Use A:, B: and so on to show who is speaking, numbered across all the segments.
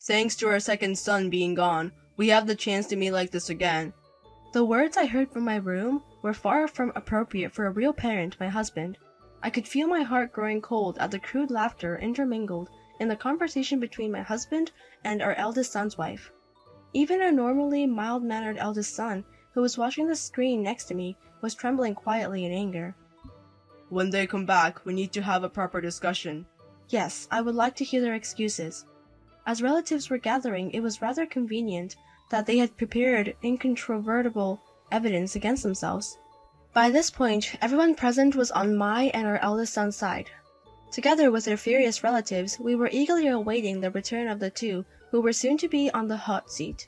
A: Thanks to our second son being gone, we have the chance to meet like this again.
B: The words I heard from my room were far from appropriate for a real parent, my husband. I could feel my heart growing cold at the crude laughter intermingled in the conversation between my husband and our eldest son's wife. Even our normally mild-mannered eldest son, who was watching the screen next to me, was trembling quietly in anger.
A: When they come back, we need to have a proper discussion.
B: Yes, I would like to hear their excuses. As relatives were gathering, it was rather convenient that they had prepared incontrovertible evidence against themselves. By this point, everyone present was on my and our eldest son's side. Together with their furious relatives, we were eagerly awaiting the return of the two who were soon to be on the hot seat.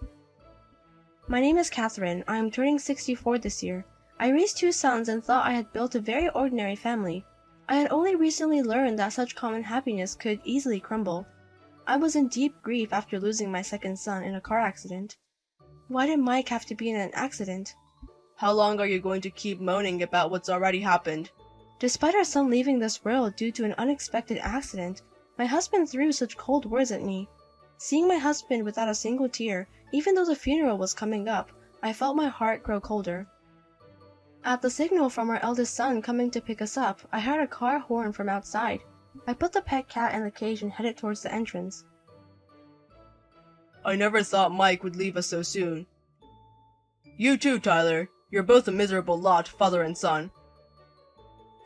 B: My name is Catherine. I am turning 64 this year. I raised 2 sons and thought I had built a very ordinary family. I had only recently learned that such common happiness could easily crumble. I was in deep grief after losing my second son in a car accident. Why did Mike have to be in an accident?
A: How long are you going to keep moaning about what's already happened?
B: Despite our son leaving this world due to an unexpected accident, my husband threw such cold words at me. Seeing my husband without a single tear, even though the funeral was coming up, I felt my heart grow colder. At the signal from our eldest son coming to pick us up, I heard a car horn from outside. I put the pet cat in the cage and headed towards the entrance.
A: I never thought Mike would leave us so soon. You too, Tyler. You're both a miserable lot, father and son.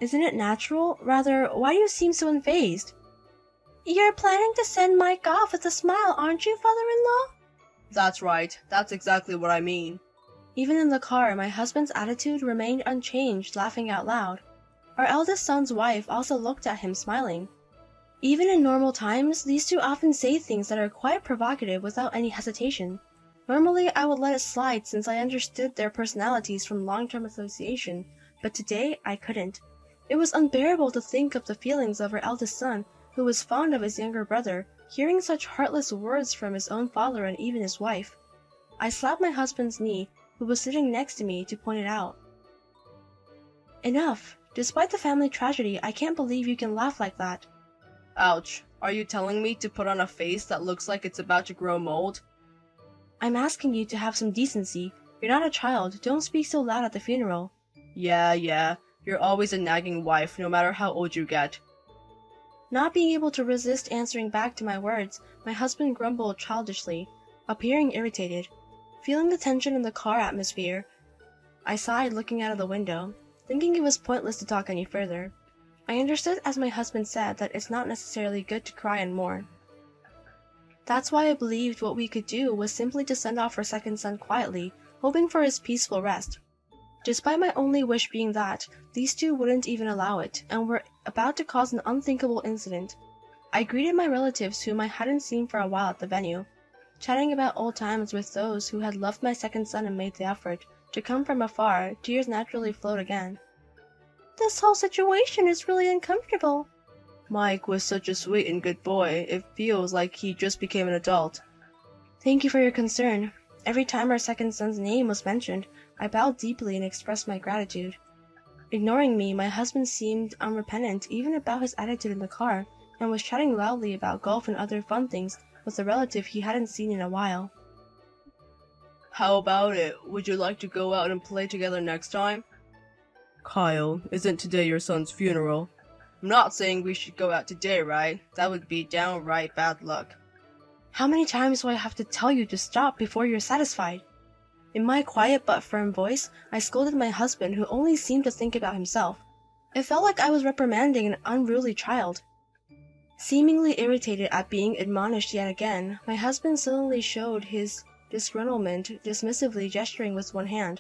B: Isn't it natural? Rather, why do you seem so unfazed? You're planning to send Mike off with a smile, aren't you, father-in-law?
A: That's right. That's exactly what I mean.
B: Even in the car, my husband's attitude remained unchanged, laughing out loud. Our eldest son's wife also looked at him, smiling. Even in normal times, these two often say things that are quite provocative without any hesitation. Normally, I would let it slide since I understood their personalities from long-term association, but today I couldn't. It was unbearable to think of the feelings of our eldest son, who was fond of his younger brother, hearing such heartless words from his own father and even his wife. I slapped my husband's knee, who was sitting next to me, to point it out. Enough! Despite the family tragedy, I can't believe you can laugh like that.
A: Ouch. Are you telling me to put on a face that looks like it's about to grow mold?
B: I'm asking you to have some decency. You're not a child. Don't speak so loud at the funeral.
A: Yeah. You're always a nagging wife, no matter how old you get.
B: Not being able to resist answering back to my words, my husband grumbled childishly, appearing irritated. Feeling the tension in the car atmosphere, I sighed, looking out of the window, thinking it was pointless to talk any further. I understood, as my husband said, that it's not necessarily good to cry and mourn. That's why I believed what we could do was simply to send off our second son quietly, hoping for his peaceful rest. Despite my only wish being that, these two wouldn't even allow it, and were about to cause an unthinkable incident. I greeted my relatives whom I hadn't seen for a while at the venue, chatting about old times with those who had loved my second son and made the effort to come from afar. Tears naturally flowed again. This whole situation is really uncomfortable.
A: Mike was such a sweet and good boy, it feels like he just became an adult.
B: Thank you for your concern. Every time our second son's name was mentioned, I bowed deeply and expressed my gratitude. Ignoring me, my husband seemed unrepentant even about his attitude in the car, and was chatting loudly about golf and other fun things with a relative he hadn't seen in a while.
A: How about it? Would you like to go out and play together next time? Kyle, isn't today your son's funeral? I'm not saying we should go out today, right? That would be downright bad luck.
B: How many times do I have to tell you to stop before you're satisfied? In my quiet but firm voice, I scolded my husband, who only seemed to think about himself. It felt like I was reprimanding an unruly child. Seemingly irritated at being admonished yet again, my husband suddenly showed his disgruntlement, dismissively gesturing with one hand.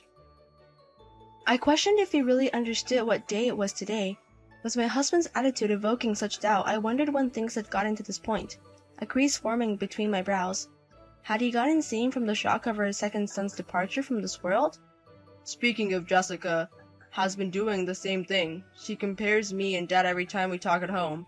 B: I questioned if he really understood what day it was today. With my husband's attitude evoking such doubt, I wondered when things had gotten to this point, a crease forming between my brows. Had he gone insane from the shock of our second son's departure from this world?
A: Speaking of Jessica, has been doing the same thing. She compares me and Dad every time we talk at home.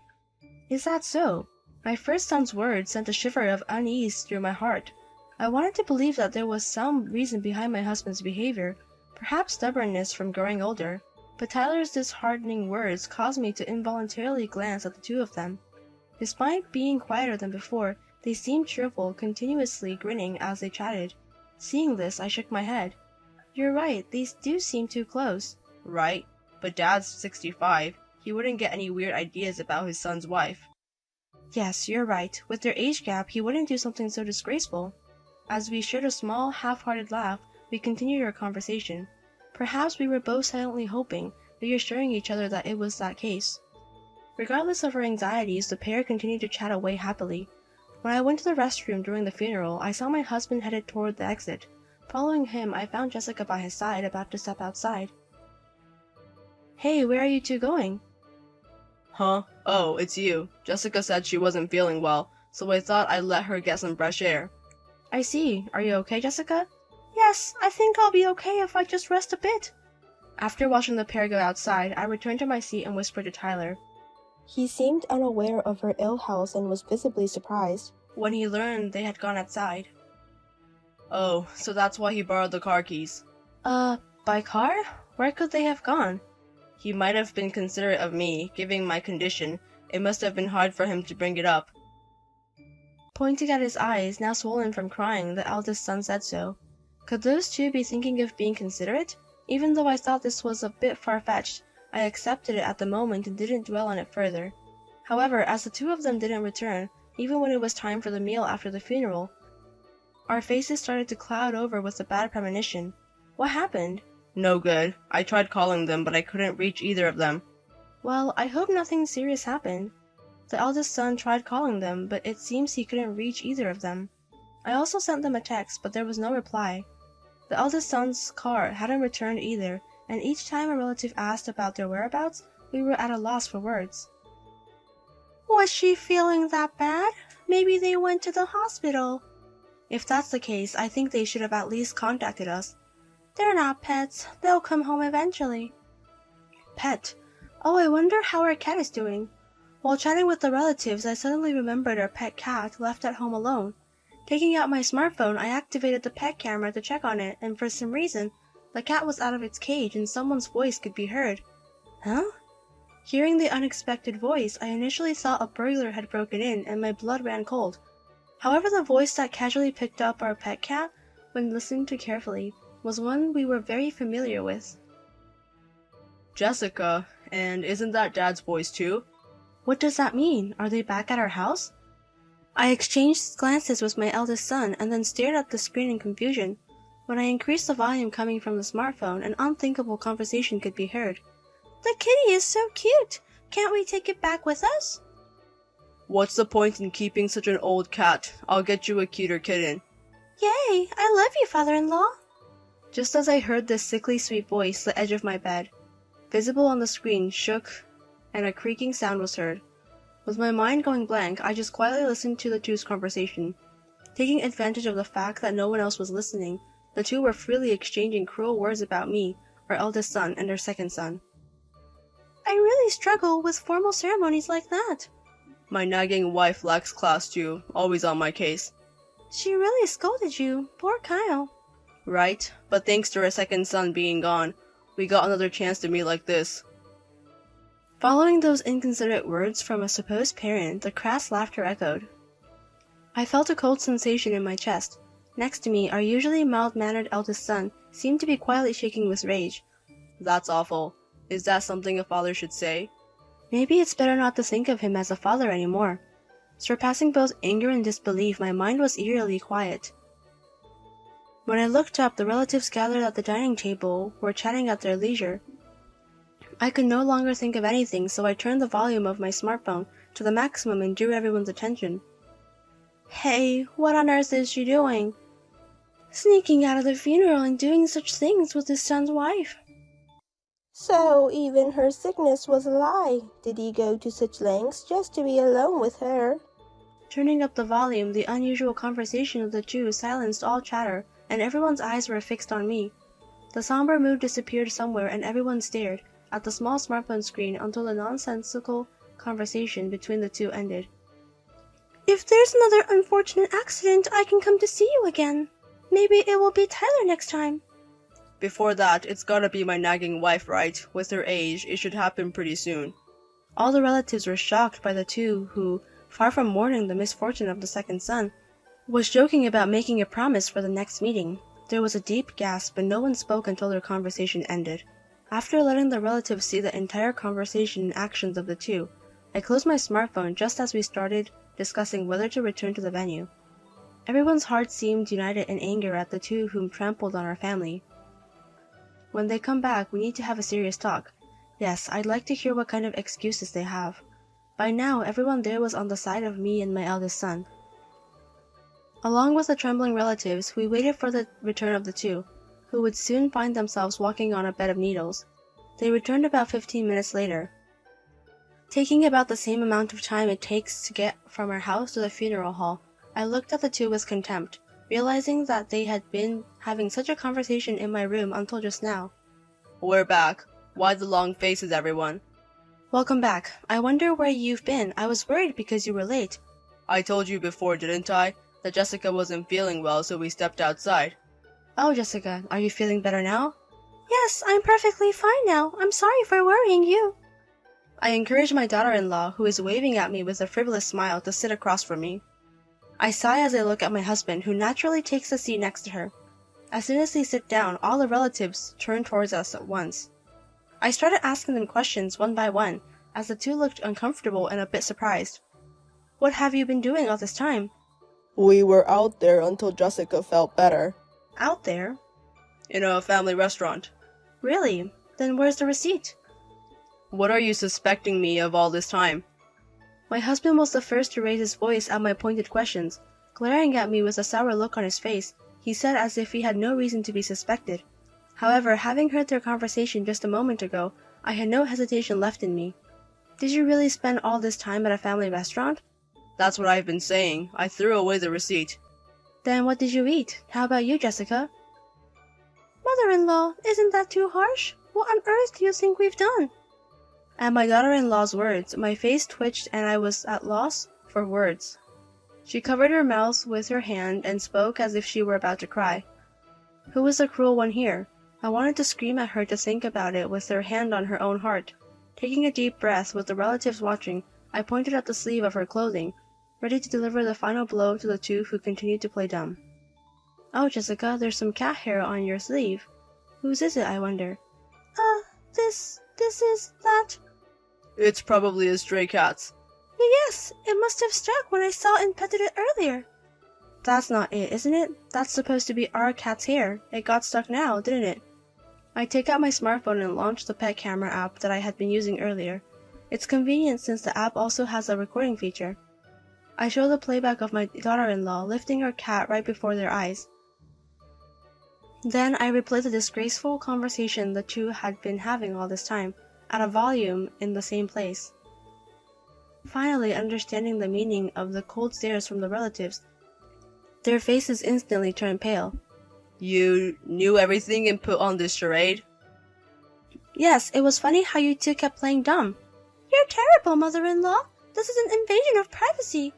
B: Is that so? My first son's words sent a shiver of unease through my heart. I wanted to believe that there was some reason behind my husband's behavior, perhaps stubbornness from growing older, but Tyler's disheartening words caused me to involuntarily glance at the two of them. Despite being quieter than before, They seemed cheerful, continuously grinning as they chatted. Seeing this, I shook my head. You're right, these do seem too close.
A: Right? But Dad's 65. He wouldn't get any weird ideas about his son's wife.
B: Yes, you're right. With their age gap, he wouldn't do something so disgraceful. As we shared a small, half-hearted laugh, we continued our conversation. Perhaps we were both silently hoping, reassuring each other that it was that case. Regardless of our anxieties, the pair continued to chat away happily. When I went to the restroom during the funeral, I saw my husband headed toward the exit. Following him, I found Jessica by his side, about to step outside. Hey, where are you two going?
A: Huh? Oh, it's you. Jessica said she wasn't feeling well, so I thought I'd let her get some fresh air.
B: I see. Are you okay, Jessica? Yes, I think I'll be okay if I just rest a bit. After watching the pair go outside, I returned to my seat and whispered to Tyler.
C: He seemed unaware of her ill health and was visibly surprised
B: when he learned they had gone outside.
A: Oh, so that's why he borrowed the car keys.
B: By car? Where could they have gone?
A: He might have been considerate of me, given my condition. It must have been hard for him to bring it up.
B: Pointing at his eyes, now swollen from crying, the eldest son said so. Could those two be thinking of being considerate? Even though I thought this was a bit far-fetched, I accepted it at the moment and didn't dwell on it further. However, as the two of them didn't return, even when it was time for the meal after the funeral, our faces started to cloud over with a bad premonition. What happened?
A: No good. I tried calling them, but I couldn't reach either of them.
B: Well, I hope nothing serious happened. The eldest son tried calling them, but it seems he couldn't reach either of them. I also sent them a text, but there was no reply. The eldest son's car hadn't returned either, and each time a relative asked about their whereabouts, we were at a loss for words. Was she feeling that bad? Maybe they went to the hospital. If that's the case, I think they should have at least contacted us. They're not pets. They'll come home eventually. Pet? Oh, I wonder how our cat is doing. While chatting with the relatives, I suddenly remembered our pet cat left at home alone. Taking out my smartphone, I activated the pet camera to check on it, and for some reason, the cat was out of its cage and someone's voice could be heard. Huh? Hearing the unexpected voice, I initially thought a burglar had broken in and my blood ran cold. However, the voice that casually picked up our pet cat, when listened to carefully, was one we were very familiar with.
A: Jessica, and isn't that Dad's voice too?
B: What does that mean? Are they back at our house? I exchanged glances with my eldest son and then stared at the screen in confusion. When I increased the volume coming from the smartphone, an unthinkable conversation could be heard. The kitty is so cute! Can't we take it back with us?
A: What's the point in keeping such an old cat? I'll get you a cuter kitten.
B: Yay! I love you, father-in-law! Just as I heard this sickly sweet voice, the edge of my bed, visible on the screen, shook, and a creaking sound was heard. With my mind going blank, I just quietly listened to the two's conversation. Taking advantage of the fact that no one else was listening, the two were freely exchanging cruel words about me, our eldest son, and their second son. I really struggle with formal ceremonies like that.
A: My nagging wife lacks class too, always on my case.
B: She really scolded you, poor Kyle.
A: Right, but thanks to our second son being gone, we got another chance to meet like this.
B: Following those inconsiderate words from a supposed parent, the crass laughter echoed. I felt a cold sensation in my chest. Next to me, our usually mild-mannered eldest son seemed to be quietly shaking with rage.
A: That's awful. Is that something a father should say?
B: Maybe it's better not to think of him as a father anymore. Surpassing both anger and disbelief, my mind was eerily quiet. When I looked up, the relatives gathered at the dining table were chatting at their leisure. I could no longer think of anything, so I turned the volume of my smartphone to the maximum and drew everyone's attention. Hey, what on earth is she doing? Sneaking out of the funeral and doing such things with his son's wife.
C: So even her sickness was a lie. Did he go to such lengths just to be alone with her?
B: Turning up the volume, the unusual conversation of the two silenced all chatter, and everyone's eyes were fixed on me. The somber mood disappeared somewhere and everyone stared at the small smartphone screen until the nonsensical conversation between the two ended. If there's another unfortunate accident, I can come to see you again. Maybe it will be Tyler next time.
A: Before that, it's gotta be my nagging wife, right? With her age, it should happen pretty soon.
B: All the relatives were shocked by the two who, far from mourning the misfortune of the second son, was joking about making a promise for the next meeting. There was a deep gasp, but no one spoke until their conversation ended. After letting the relatives see the entire conversation and actions of the two, I closed my smartphone just as we started discussing whether to return to the venue. Everyone's hearts seemed united in anger at the two whom trampled on our family. When they come back, we need to have a serious talk. Yes, I'd like to hear what kind of excuses they have. By now, everyone there was on the side of me and my eldest son. Along with the trembling relatives, we waited for the return of the two, who would soon find themselves walking on a bed of needles. They returned about 15 minutes later, taking about the same amount of time it takes to get from our house to the funeral hall. I looked at the two with contempt, realizing that they had been having such a conversation in my room until just now.
A: We're back. Why the long faces, everyone?
B: Welcome back. I wonder where you've been. I was worried because you were late.
A: I told you before, didn't I, that Jessica wasn't feeling well, so we stepped outside.
B: Oh, Jessica, are you feeling better now?
C: Yes, I'm perfectly fine now. I'm sorry for worrying you.
B: I encouraged my daughter-in-law, who is waving at me with a frivolous smile, to sit across from me. I sigh as I look at my husband, who naturally takes a seat next to her. As soon as they sit down, all the relatives turn towards us at once. I started asking them questions one by one, as the two looked uncomfortable and a bit surprised. What have you been doing all this time?
D: We were out there until Jessica felt better.
B: Out there?
A: In a family restaurant.
B: Really? Then where's the receipt?
A: What are you suspecting me of all this time?
B: My husband was the first to raise his voice at my pointed questions. Glaring at me with a sour look on his face, he said as if he had no reason to be suspected. However, having heard their conversation just a moment ago, I had no hesitation left in me. Did you really spend all this time at a family restaurant?
A: That's what I've been saying. I threw away the receipt.
B: Then what did you eat? How about you, Jessica?
C: Mother-in-law, isn't that too harsh? What on earth do you think we've done?
B: At my daughter-in-law's words, my face twitched and I was at loss for words. She covered her mouth with her hand and spoke as if she were about to cry. Who was the cruel one here? I wanted to scream at her to think about it with her hand on her own heart. Taking a deep breath with the relatives watching, I pointed at the sleeve of her clothing, ready to deliver the final blow to the two who continued to play dumb. Oh, Jessica, there's some cat hair on your sleeve. Whose is it, I wonder?
C: This is that.
A: It's probably a stray cat's.
C: Yes, it must have struck when I saw and petted it earlier.
B: That's not it, isn't it? That's supposed to be our cat's hair. It got stuck now, didn't it? I take out my smartphone and launch the pet camera app that I had been using earlier. It's convenient since the app also has a recording feature. I show the playback of my daughter-in-law lifting her cat right before their eyes. Then I replay the disgraceful conversation the two had been having all this time, at a volume in the same place. Finally understanding the meaning of the cold stares from the relatives, their faces instantly turned pale.
A: You knew everything and put on this charade?
B: Yes, it was funny how you two kept playing dumb.
C: You're terrible, mother-in-law. This is an invasion of privacy.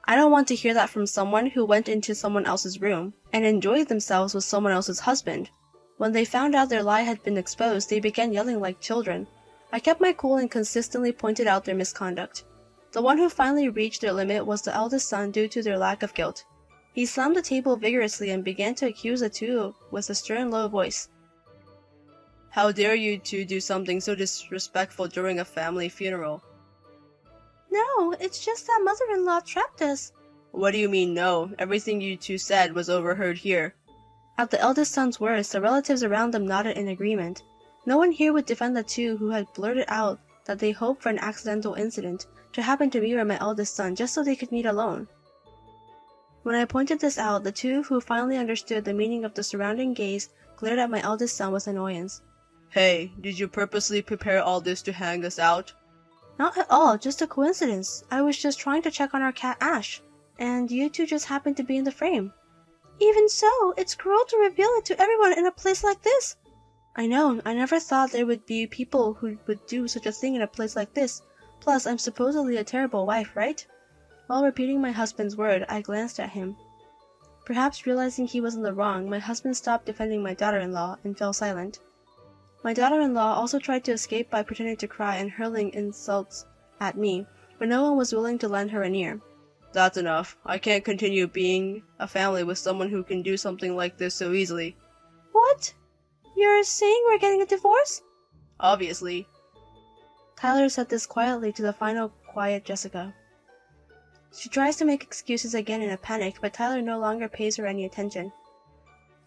B: I don't want to hear that from someone who went into someone else's room and enjoyed themselves with someone else's husband. When they found out their lie had been exposed, they began yelling like children. I kept my cool and consistently pointed out their misconduct. The one who finally reached their limit was the eldest son due to their lack of guilt. He slammed the table vigorously and began to accuse the two with a stern, low voice.
A: How dare you two do something so disrespectful during a family funeral?
C: No, it's just that mother-in-law trapped us.
A: What do you mean, no? Everything you two said was overheard here.
B: At the eldest son's words, the relatives around them nodded in agreement. No one here would defend the two who had blurted out that they hoped for an accidental incident to happen to me or my eldest son just so they could meet alone. When I pointed this out, the two who finally understood the meaning of the surrounding gaze glared at my eldest son with annoyance.
A: Hey, did you purposely prepare all this to hang us out?
B: Not at all, just a coincidence. I was just trying to check on our cat Ash, and you two just happened to be in the frame.
C: Even so, it's cruel to reveal it to everyone in a place like this.
B: I know, I never thought there would be people who would do such a thing in a place like this. Plus, I'm supposedly a terrible wife, right? While repeating my husband's word, I glanced at him. Perhaps realizing he was in the wrong, my husband stopped defending my daughter-in-law and fell silent. My daughter-in-law also tried to escape by pretending to cry and hurling insults at me, but no one was willing to lend her an ear.
A: That's enough. I can't continue being a family with someone who can do something like this so easily.
B: What? You're saying we're getting a divorce?
A: Obviously.
B: Tyler said this quietly to the final quiet Jessica. She tries to make excuses again in a panic, but Tyler no longer pays her any attention.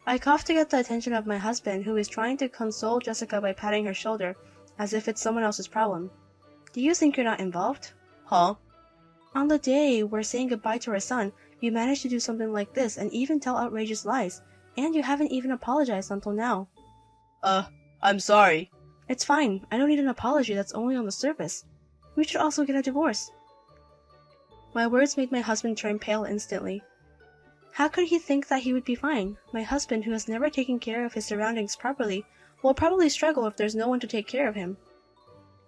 B: I cough to get the attention of my husband, who is trying to console Jessica by patting her shoulder, as if it's someone else's problem. Do you think you're not involved?
A: Huh?
B: On the day we're saying goodbye to our son, you managed to do something like this and even tell outrageous lies, and you haven't even apologized until now.
A: I'm sorry.
B: It's fine. I don't need an apology that's only on the surface. We should also get a divorce. My words made my husband turn pale instantly. How could he think that he would be fine? My husband, who has never taken care of his surroundings properly, will probably struggle if there's no one to take care of him.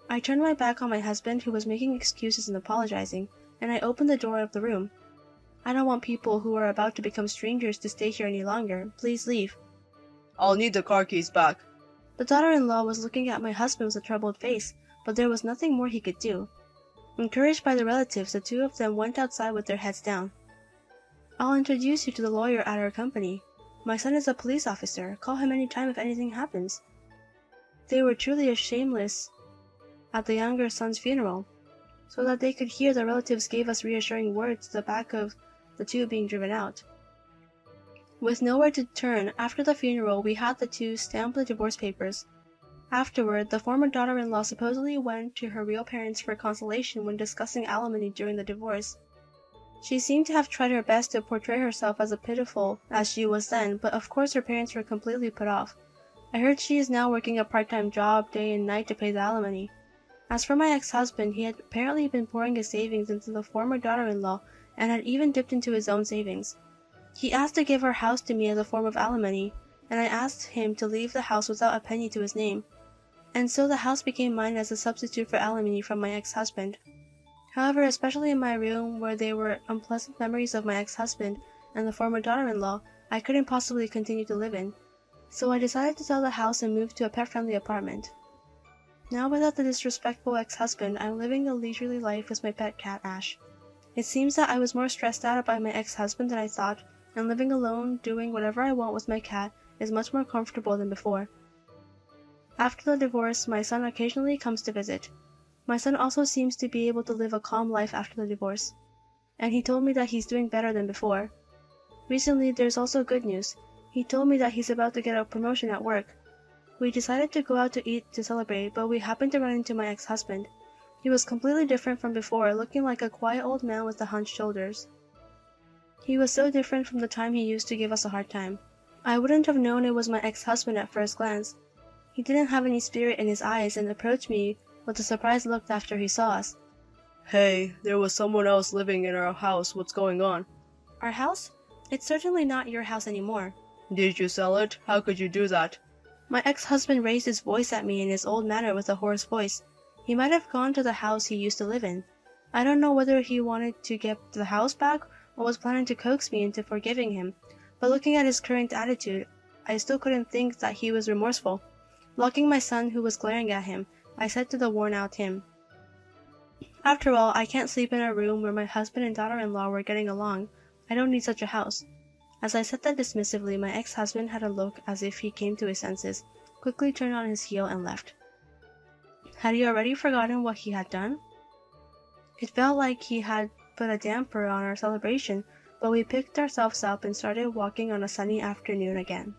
B: I turned my back on my husband, who was making excuses and apologizing, and I opened the door of the room. I don't want people who are about to become strangers to stay here any longer. Please leave.
A: I'll need the car keys back.
B: The daughter-in-law was looking at my husband with a troubled face, but there was nothing more he could do. Encouraged by the relatives, the two of them went outside with their heads down. I'll introduce you to the lawyer at our company. My son is a police officer. Call him any time if anything happens. They were truly shameless at the younger son's funeral. So that they could hear, the relatives gave us reassuring words to the back of the two being driven out. With nowhere to turn, after the funeral, we had the two stamp the divorce papers. Afterward, the former daughter-in-law supposedly went to her real parents for consolation when discussing alimony during the divorce. She seemed to have tried her best to portray herself as pitiful as she was then, but of course her parents were completely put off. I heard she is now working a part-time job day and night to pay the alimony. As for my ex-husband, he had apparently been pouring his savings into the former daughter-in-law and had even dipped into his own savings. He asked to give our house to me as a form of alimony, and I asked him to leave the house without a penny to his name. And so the house became mine as a substitute for alimony from my ex-husband. However, especially in my room where there were unpleasant memories of my ex-husband and the former daughter-in-law, I couldn't possibly continue to live in. So I decided to sell the house and move to a pet-friendly apartment. Now without the disrespectful ex-husband, I'm living a leisurely life with my pet cat, Ash. It seems that I was more stressed out by my ex-husband than I thought, and living alone, doing whatever I want with my cat, is much more comfortable than before. After the divorce, my son occasionally comes to visit. My son also seems to be able to live a calm life after the divorce, and he told me that he's doing better than before. Recently, there's also good news. He told me that he's about to get a promotion at work. We decided to go out to eat to celebrate, but we happened to run into my ex-husband. He was completely different from before, looking like a quiet old man with the hunched shoulders. He was so different from the time he used to give us a hard time. I wouldn't have known it was my ex-husband at first glance. He didn't have any spirit in his eyes and approached me with a surprised look after he saw us.
A: Hey, there was someone else living in our house. What's going on?
B: Our house? It's certainly not your house anymore.
A: Did you sell it? How could you do that?
B: My ex-husband raised his voice at me in his old manner with a hoarse voice. He might have gone to the house he used to live in. I don't know whether he wanted to get the house back or was planning to coax me into forgiving him, but looking at his current attitude, I still couldn't think that he was remorseful. Locking my son, who was glaring at him, I said to the worn-out him, "After all, I can't sleep in a room where my husband and daughter-in-law were getting along. I don't need such a house." As I said that dismissively, my ex-husband had a look as if he came to his senses, quickly turned on his heel and left. Had he already forgotten what he had done? It felt like he had put a damper on our celebration, but we picked ourselves up and started walking on a sunny afternoon again.